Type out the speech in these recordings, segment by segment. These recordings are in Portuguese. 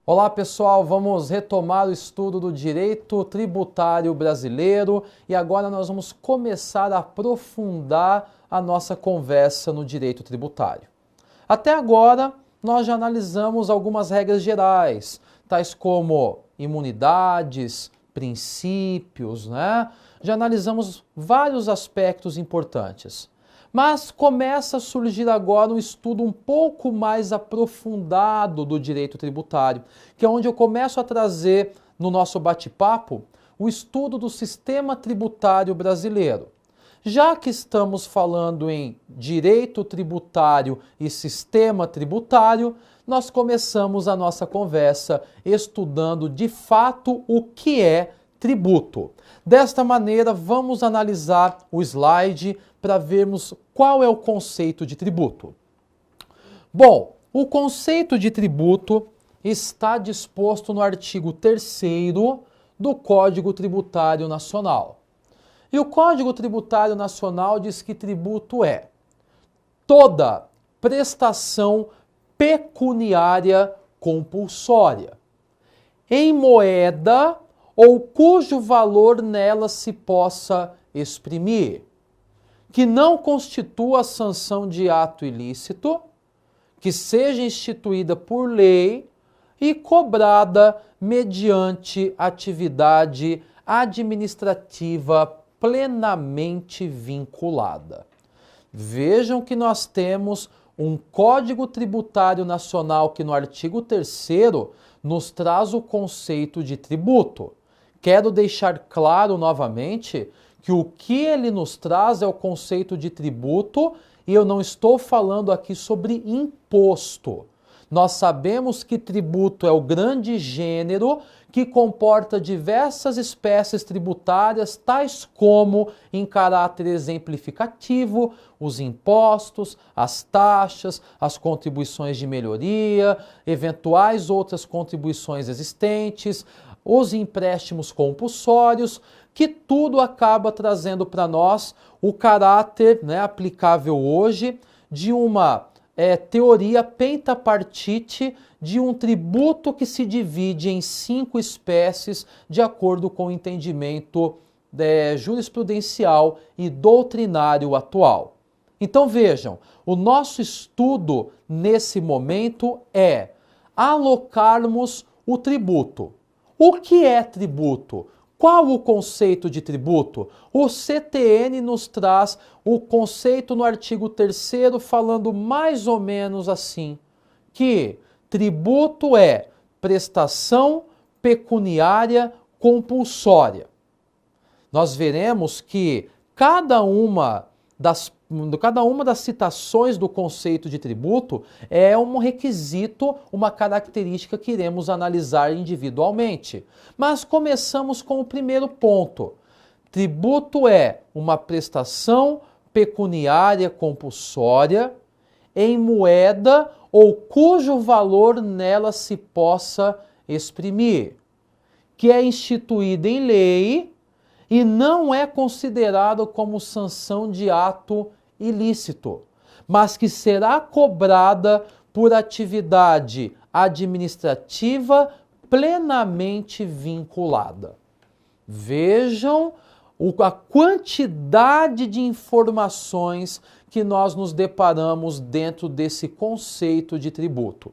Olá pessoal, vamos retomar o estudo do direito tributário brasileiro e agora nós vamos começar a aprofundar a nossa conversa no direito tributário. Até agora nós já analisamos algumas regras gerais, tais como imunidades, princípios, né? Já analisamos vários aspectos importantes. Mas começa a surgir agora um estudo um pouco mais aprofundado do direito tributário, que é onde eu começo a trazer no nosso bate-papo o estudo do sistema tributário brasileiro. Já que estamos falando em direito tributário e sistema tributário, nós começamos a nossa conversa estudando de fato o que é tributo. Desta maneira, vamos analisar o slide para vermos qual é o conceito de tributo. Bom, o conceito de tributo está disposto no artigo 3º do Código Tributário Nacional. E o Código Tributário Nacional diz que tributo é toda prestação pecuniária compulsória, em moeda ou cujo valor nela se possa exprimir, que não constitua sanção de ato ilícito, que seja instituída por lei e cobrada mediante atividade administrativa plenamente vinculada. Vejam que nós temos um Código Tributário Nacional que no artigo 3º nos traz o conceito de tributo. Quero deixar claro novamente que o que ele nos traz é o conceito de tributo e eu não estou falando aqui sobre imposto. Nós sabemos que tributo é o grande gênero que comporta diversas espécies tributárias, tais como, em caráter exemplificativo, os impostos, as taxas, as contribuições de melhoria, eventuais outras contribuições existentes, os empréstimos compulsórios, que tudo acaba trazendo para nós o caráter, aplicável hoje de uma teoria pentapartite de um tributo que se divide em 5 espécies de acordo com o entendimento jurisprudencial e doutrinário atual. Então vejam, o nosso estudo nesse momento é alocarmos o tributo. O que é tributo? Qual o conceito de tributo? O CTN nos traz o conceito no artigo 3º falando mais ou menos assim, que tributo é prestação pecuniária compulsória. Nós veremos que cada uma das citações do conceito de tributo é um requisito, uma característica que iremos analisar individualmente. Mas começamos com o primeiro ponto. Tributo é uma prestação pecuniária compulsória em moeda ou cujo valor nela se possa exprimir, que é instituída em lei e não é considerado como sanção de ato ilícito, mas que será cobrada por atividade administrativa plenamente vinculada. Vejam a quantidade de informações que nós nos deparamos dentro desse conceito de tributo.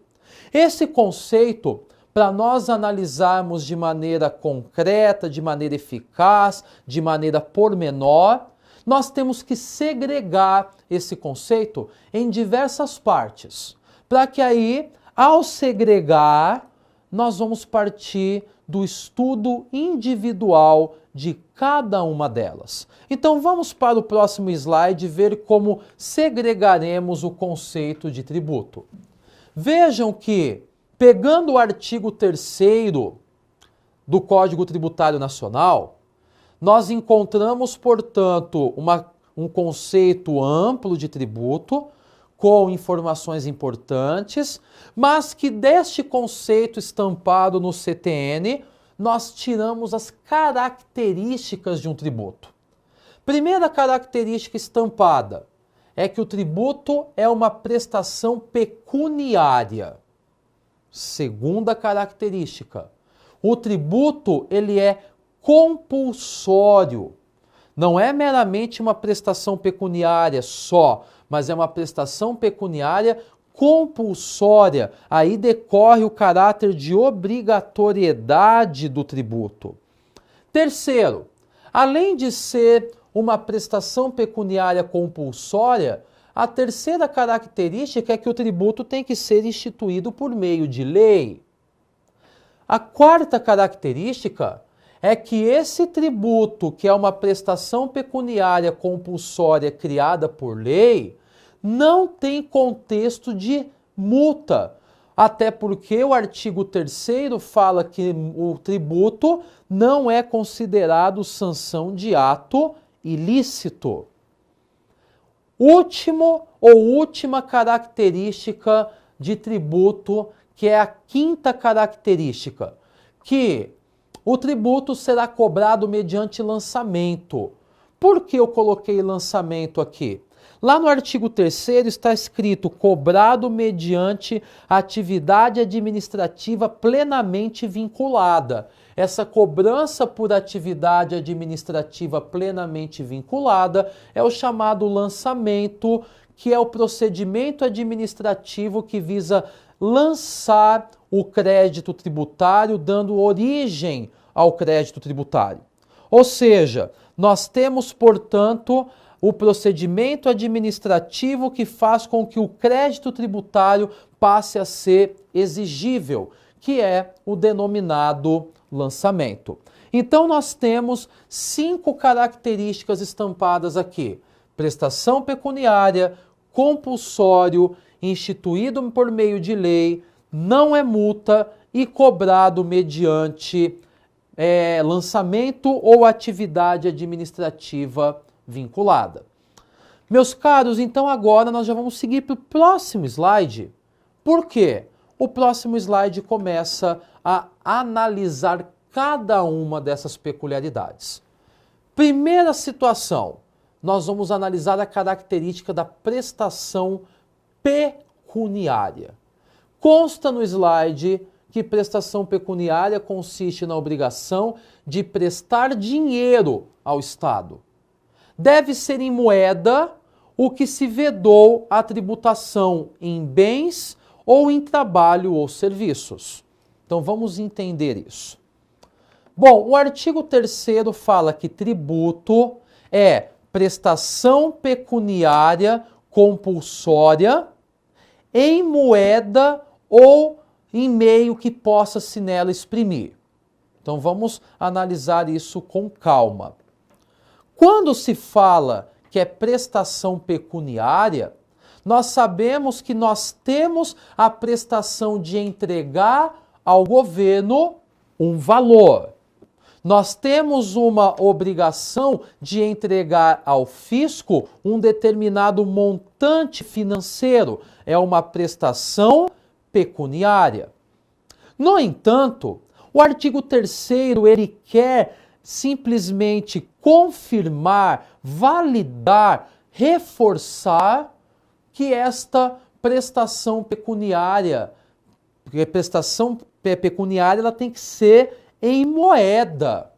Esse conceito, para nós analisarmos de maneira concreta, de maneira eficaz, de maneira pormenor, nós temos que segregar esse conceito em diversas partes, para que aí, ao segregar, nós vamos partir do estudo individual de cada uma delas. Então vamos para o próximo slide ver como segregaremos o conceito de tributo. Vejam que, pegando o artigo 3º do Código Tributário Nacional, nós encontramos, portanto, um conceito amplo de tributo, com informações importantes, mas que deste conceito estampado no CTN, nós tiramos as características de um tributo. Primeira característica estampada é que o tributo é uma prestação pecuniária. Segunda característica. O tributo, ele é compulsório. Não é meramente uma prestação pecuniária só, mas é uma prestação pecuniária compulsória. Aí decorre o caráter de obrigatoriedade do tributo. Terceiro, além de ser uma prestação pecuniária compulsória, a terceira característica é que o tributo tem que ser instituído por meio de lei. A quarta característica é que esse tributo, que é uma prestação pecuniária compulsória criada por lei, não tem contexto de multa, até porque o artigo 3º fala que o tributo não é considerado sanção de ato ilícito. Última característica de tributo, que é a quinta característica, que o tributo será cobrado mediante lançamento. Por que eu coloquei lançamento aqui? Lá no artigo 3º está escrito cobrado mediante atividade administrativa plenamente vinculada. Essa cobrança por atividade administrativa plenamente vinculada é o chamado lançamento, que é o procedimento administrativo que visa lançar o crédito tributário, dando origem ao crédito tributário. Ou seja, nós temos, portanto, o procedimento administrativo que faz com que o crédito tributário passe a ser exigível, que é o denominado lançamento. Então nós temos 5 características estampadas aqui: prestação pecuniária, compulsório, instituído por meio de lei, não é multa e cobrado mediante lançamento ou atividade administrativa vinculada. Meus caros, então agora nós já vamos seguir para o próximo slide. Por quê? O próximo slide começa a analisar cada uma dessas peculiaridades. Primeira situação, nós vamos analisar a característica da prestação pecuniária. Consta no slide que prestação pecuniária consiste na obrigação de prestar dinheiro ao Estado. Deve ser em moeda, o que se vedou a tributação em bens ou em trabalho ou serviços. Então vamos entender isso. Bom, o artigo 3º fala que tributo é prestação pecuniária compulsória em moeda ou em meio que possa se nela exprimir. Então vamos analisar isso com calma. Quando se fala que é prestação pecuniária, nós sabemos que nós temos a prestação de entregar ao governo um valor. Nós temos uma obrigação de entregar ao fisco um determinado montante financeiro. É uma prestação pecuniária. No entanto, o artigo 3º, ele quer simplesmente confirmar, validar, reforçar que esta prestação pecuniária, porque a prestação pecuniária ela tem que ser em moeda.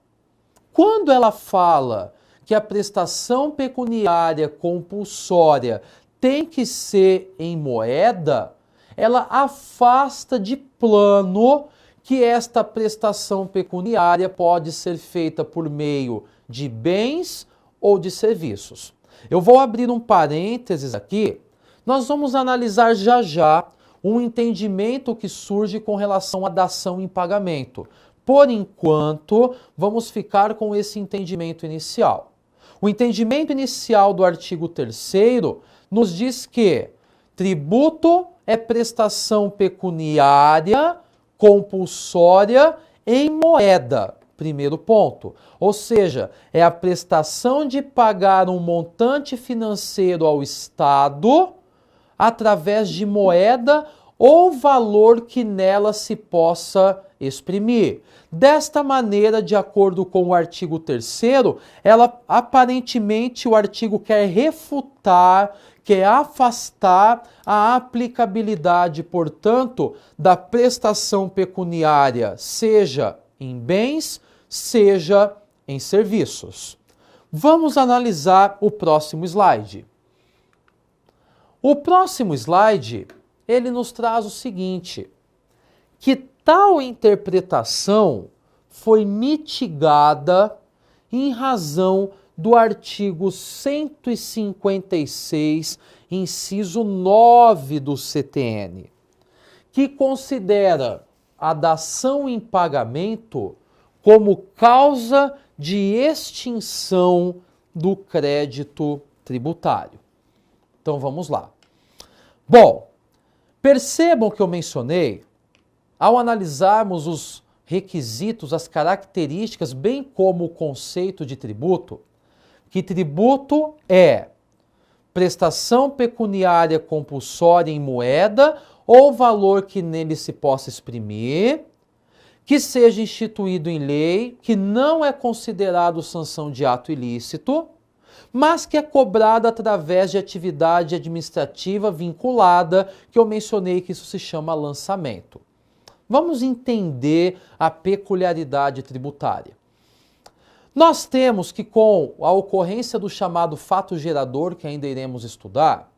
Quando ela fala que a prestação pecuniária compulsória tem que ser em moeda, ela afasta de plano que esta prestação pecuniária pode ser feita por meio de bens ou de serviços. Eu vou abrir um parênteses aqui. Nós vamos analisar já um entendimento que surge com relação à dação em pagamento. Por enquanto, vamos ficar com esse entendimento inicial. O entendimento inicial do artigo 3º nos diz que tributo é prestação pecuniária compulsória em moeda. Primeiro ponto. Ou seja, é a prestação de pagar um montante financeiro ao Estado através de moeda ou valor que nela se possa exprimir. Desta maneira, de acordo com o artigo 3º, aparentemente o artigo quer refutar que é afastar a aplicabilidade, portanto, da prestação pecuniária, seja em bens, seja em serviços. Vamos analisar o próximo slide. O próximo slide, ele nos traz o seguinte, que tal interpretação foi mitigada em razão do artigo 156, inciso 9 do CTN, que considera a dação em pagamento como causa de extinção do crédito tributário. Então vamos lá. Bom, percebam que eu mencionei, ao analisarmos os requisitos, as características, bem como o conceito de tributo, que tributo é prestação pecuniária compulsória em moeda ou valor que nele se possa exprimir, que seja instituído em lei, que não é considerado sanção de ato ilícito, mas que é cobrado através de atividade administrativa vinculada, que eu mencionei que isso se chama lançamento. Vamos entender a peculiaridade tributária. Nós temos que, com a ocorrência do chamado fato gerador, que ainda iremos estudar,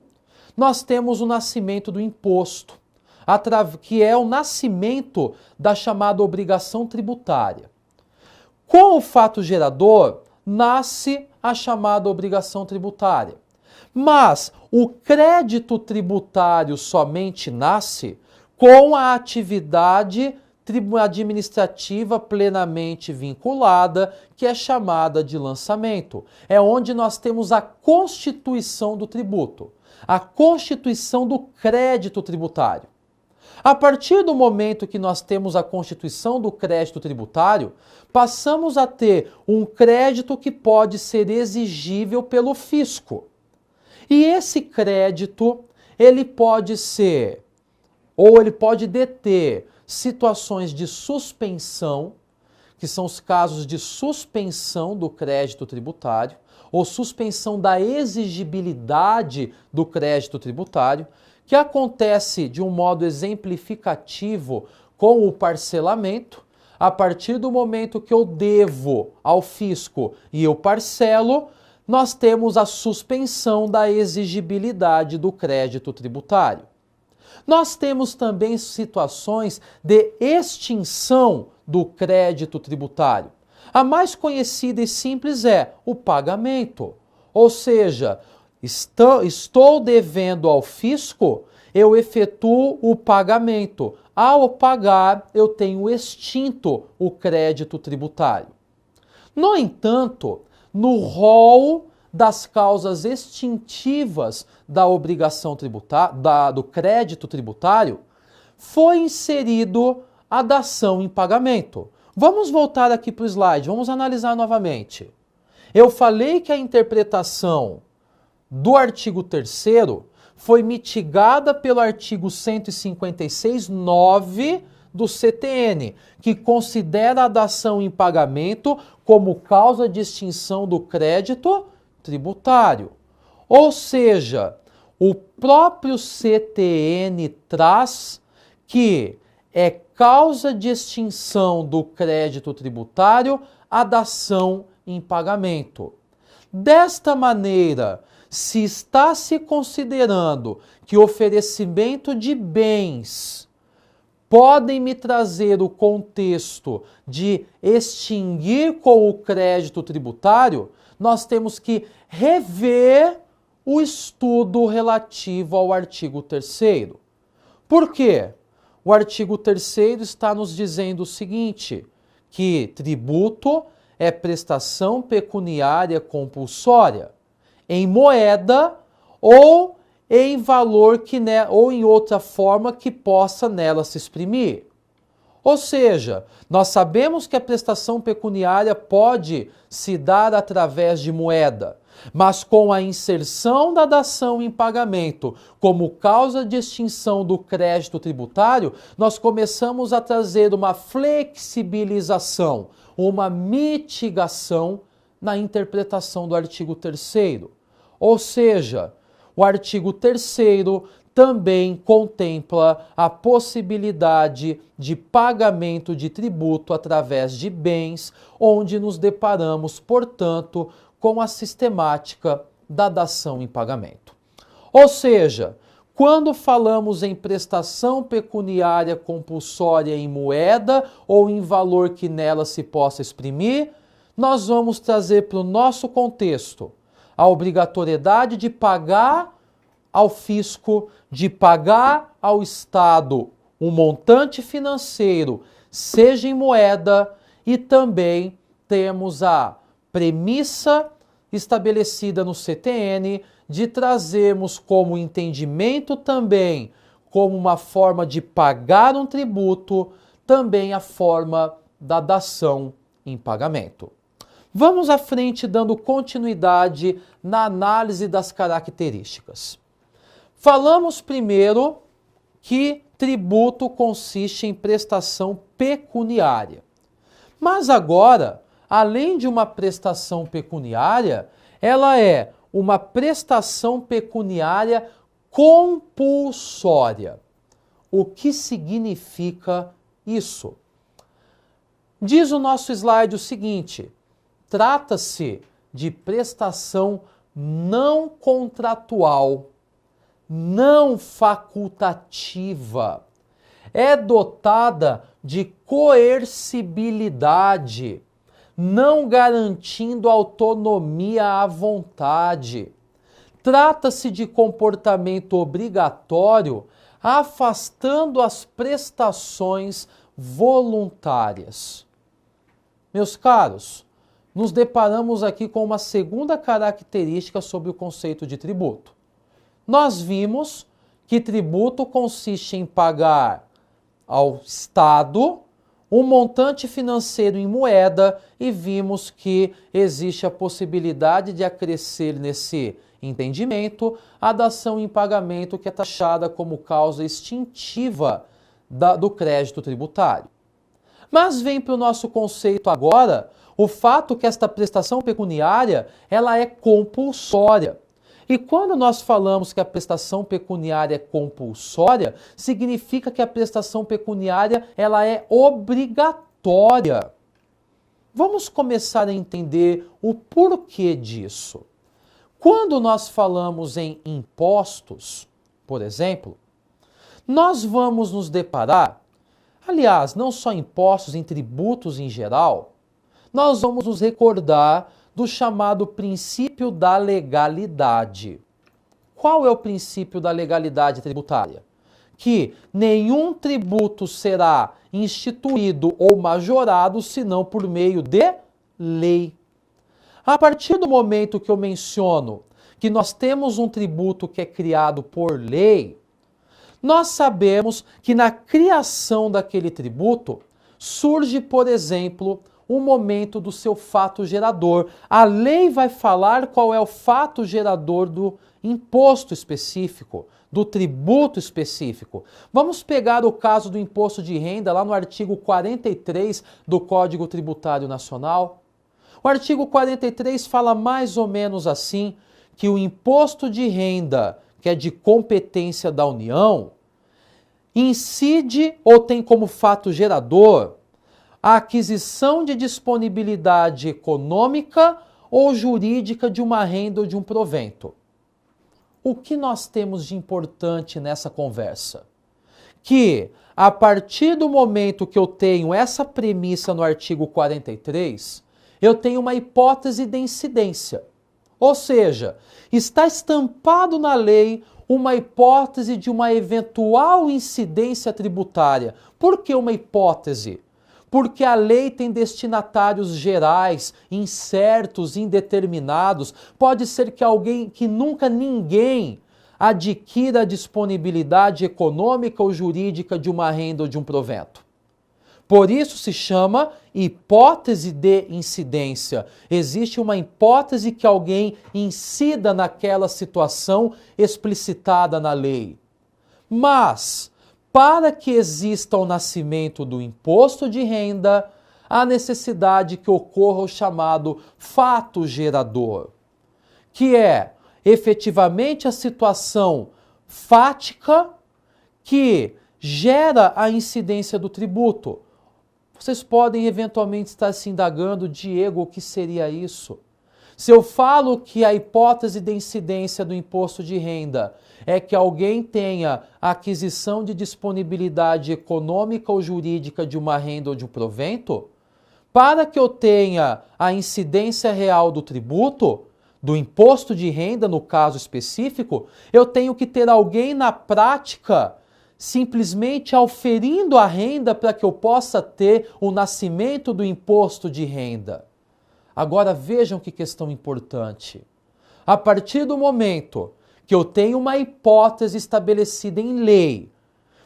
nós temos o nascimento do imposto, que é o nascimento da chamada obrigação tributária. Com o fato gerador, nasce a chamada obrigação tributária. Mas o crédito tributário somente nasce com a atividade administrativa plenamente vinculada, que é chamada de lançamento. É onde nós temos a constituição do tributo, a constituição do crédito tributário. A partir do momento que nós temos a constituição do crédito tributário, passamos a ter um crédito que pode ser exigível pelo fisco. E esse crédito, ele pode ser, ou ele pode deter situações de suspensão, que são os casos de suspensão do crédito tributário, ou suspensão da exigibilidade do crédito tributário, que acontece de um modo exemplificativo com o parcelamento. A partir do momento que eu devo ao fisco e eu parcelo, nós temos a suspensão da exigibilidade do crédito tributário. Nós temos também situações de extinção do crédito tributário. A mais conhecida e simples é o pagamento. Ou seja, estou devendo ao fisco, eu efetuo o pagamento. Ao pagar, eu tenho extinto o crédito tributário. No entanto, no rol das causas extintivas da obrigação tributária, do crédito tributário, foi inserido a dação em pagamento. Vamos voltar aqui para o slide, vamos analisar novamente. Eu falei que a interpretação do artigo 3º foi mitigada pelo artigo 156, 9 do CTN, que considera a dação em pagamento como causa de extinção do crédito tributário. Ou seja, o próprio CTN traz que é causa de extinção do crédito tributário a dação em pagamento. Desta maneira, se está se considerando que oferecimento de bens podem me trazer o contexto de extinguir com o crédito tributário, nós temos que rever o estudo relativo ao artigo 3º. Por quê? O artigo 3º está nos dizendo o seguinte, que tributo é prestação pecuniária compulsória em moeda ou em valor ou em outra forma que possa nela se exprimir. Ou seja, nós sabemos que a prestação pecuniária pode se dar através de moeda, mas com a inserção da dação em pagamento como causa de extinção do crédito tributário, nós começamos a trazer uma flexibilização, uma mitigação na interpretação do artigo 3º. Ou seja, O artigo 3º também contempla a possibilidade de pagamento de tributo através de bens, onde nos deparamos, portanto, com a sistemática da dação em pagamento. Ou seja, quando falamos em prestação pecuniária compulsória em moeda ou em valor que nela se possa exprimir, nós vamos trazer para o nosso contexto a obrigatoriedade de pagar ao fisco, de pagar ao Estado um montante financeiro, seja em moeda, e também temos a premissa estabelecida no CTN de trazermos como entendimento também, como uma forma de pagar um tributo, também a forma da dação em pagamento. Vamos à frente dando continuidade na análise das características. Falamos primeiro que tributo consiste em prestação pecuniária. Mas agora, além de uma prestação pecuniária, ela é uma prestação pecuniária compulsória. O que significa isso? Diz o nosso slide o seguinte: trata-se de prestação não contratual, não facultativa. É dotada de coercibilidade, não garantindo autonomia à vontade. Trata-se de comportamento obrigatório, afastando as prestações voluntárias. Meus caros, nos deparamos aqui com uma segunda característica sobre o conceito de tributo. Nós vimos que tributo consiste em pagar ao Estado um montante financeiro em moeda e vimos que existe a possibilidade de acrescer nesse entendimento a dação em pagamento, que é taxada como causa extintiva do crédito tributário. Mas vem para o nosso conceito agora o fato que esta prestação pecuniária ela é compulsória. E quando nós falamos que a prestação pecuniária é compulsória, significa que a prestação pecuniária ela é obrigatória. Vamos começar a entender o porquê disso. Quando nós falamos em impostos, por exemplo, nós vamos nos deparar, aliás, não só impostos, em tributos em geral, nós vamos nos recordar do chamado princípio da legalidade. Qual é o princípio da legalidade tributária? Que nenhum tributo será instituído ou majorado senão por meio de lei. A partir do momento que eu menciono que nós temos um tributo que é criado por lei, nós sabemos que na criação daquele tributo surge, por exemplo, o momento do seu fato gerador. A lei vai falar qual é o fato gerador do imposto específico, do tributo específico. Vamos pegar o caso do imposto de renda lá no artigo 43 do Código Tributário Nacional. O artigo 43 fala mais ou menos assim, que o imposto de renda, que é de competência da União, incide ou tem como fato gerador a aquisição de disponibilidade econômica ou jurídica de uma renda ou de um provento. O que nós temos de importante nessa conversa? Que, a partir do momento que eu tenho essa premissa no artigo 43, eu tenho uma hipótese de incidência. Ou seja, está estampado na lei uma hipótese de uma eventual incidência tributária. Por que uma hipótese? Porque a lei tem destinatários gerais, incertos, indeterminados. Pode ser que alguém, que nunca ninguém adquira a disponibilidade econômica ou jurídica de uma renda ou de um provento. Por isso se chama hipótese de incidência. Existe uma hipótese que alguém incida naquela situação explicitada na lei. Mas, para que exista o nascimento do imposto de renda, há necessidade que ocorra o chamado fato gerador, que é efetivamente a situação fática que gera a incidência do tributo. Vocês podem eventualmente estar se indagando, Diego, o que seria isso? Se eu falo que a hipótese de incidência do imposto de renda é que alguém tenha a aquisição de disponibilidade econômica ou jurídica de uma renda ou de um provento, para que eu tenha a incidência real do tributo, do imposto de renda no caso específico, eu tenho que ter alguém na prática simplesmente auferindo a renda para que eu possa ter o nascimento do imposto de renda. Agora vejam que questão importante. A partir do momento que eu tenho uma hipótese estabelecida em lei,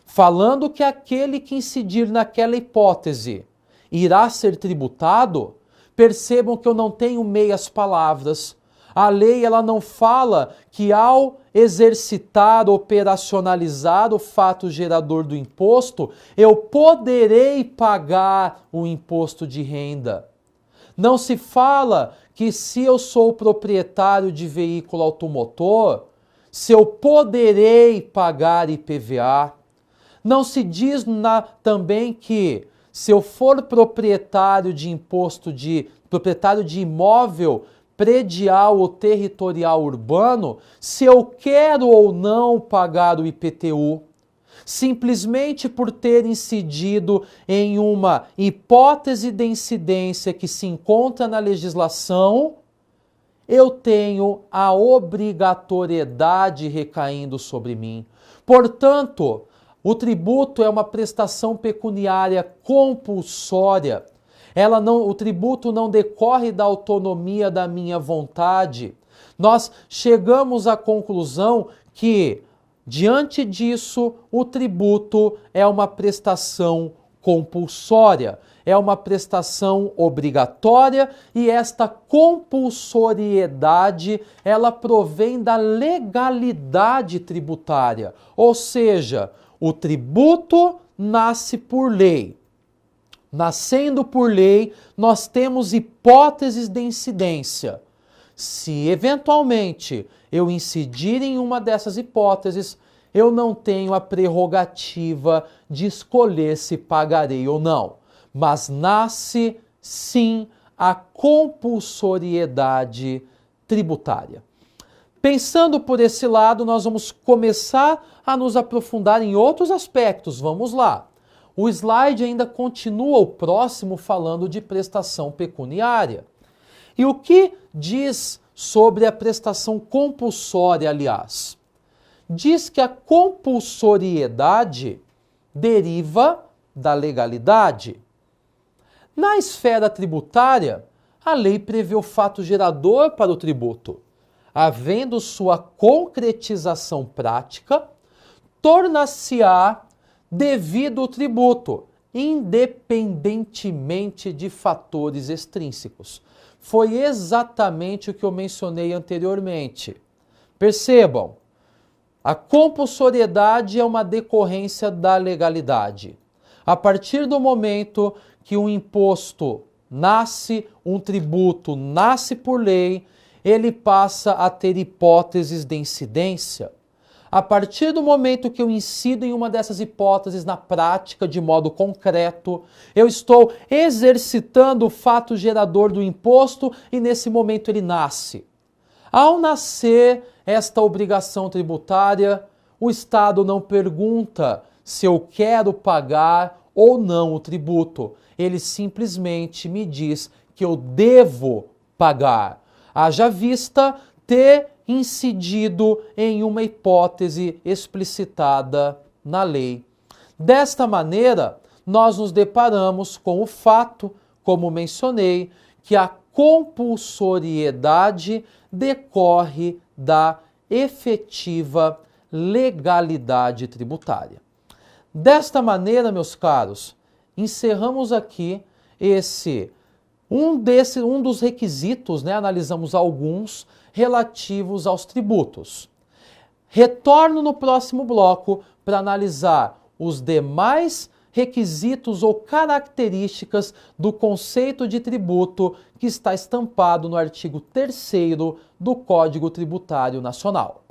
falando que aquele que incidir naquela hipótese irá ser tributado, percebam que eu não tenho meias palavras. A lei ela não fala que ao exercitar, operacionalizar o fato gerador do imposto, eu poderei pagar o imposto de renda. Não se fala que se eu sou proprietário de veículo automotor, se eu poderei pagar IPVA. Não se diz também que se eu for proprietário de imóvel predial ou territorial urbano, se eu quero ou não pagar o IPTU. Simplesmente por ter incidido em uma hipótese de incidência que se encontra na legislação, eu tenho a obrigatoriedade recaindo sobre mim. Portanto, o tributo é uma prestação pecuniária compulsória. O tributo não decorre da autonomia da minha vontade. Nós chegamos à conclusão que, diante disso, o tributo é uma prestação compulsória, é uma prestação obrigatória e esta compulsoriedade, ela provém da legalidade tributária, ou seja, o tributo nasce por lei. Nascendo por lei, nós temos hipóteses de incidência. Se eventualmente eu incidir em uma dessas hipóteses, eu não tenho a prerrogativa de escolher se pagarei ou não. Mas nasce, sim, a compulsoriedade tributária. Pensando por esse lado, nós vamos começar a nos aprofundar em outros aspectos. Vamos lá. O slide ainda continua o próximo falando de prestação pecuniária. E o que diz sobre a prestação compulsória, aliás? Diz que a compulsoriedade deriva da legalidade. Na esfera tributária, a lei prevê o fato gerador para o tributo. Havendo sua concretização prática, torna-se-á devido o tributo, independentemente de fatores extrínsecos. Foi exatamente o que eu mencionei anteriormente. Percebam, a compulsoriedade é uma decorrência da legalidade. A partir do momento que um imposto nasce, um tributo nasce por lei, ele passa a ter hipóteses de incidência. A partir do momento que eu incido em uma dessas hipóteses na prática, de modo concreto, eu estou exercitando o fato gerador do imposto e nesse momento ele nasce. Ao nascer esta obrigação tributária, o Estado não pergunta se eu quero pagar ou não o tributo. Ele simplesmente me diz que eu devo pagar. Haja vista ter incidido em uma hipótese explicitada na lei. Desta maneira, nós nos deparamos com o fato, como mencionei, que a compulsoriedade decorre da efetiva legalidade tributária. Desta maneira, meus caros, encerramos aqui um dos requisitos, analisamos alguns relativos aos tributos. Retorno no próximo bloco para analisar os demais requisitos ou características do conceito de tributo que está estampado no artigo 3º do Código Tributário Nacional.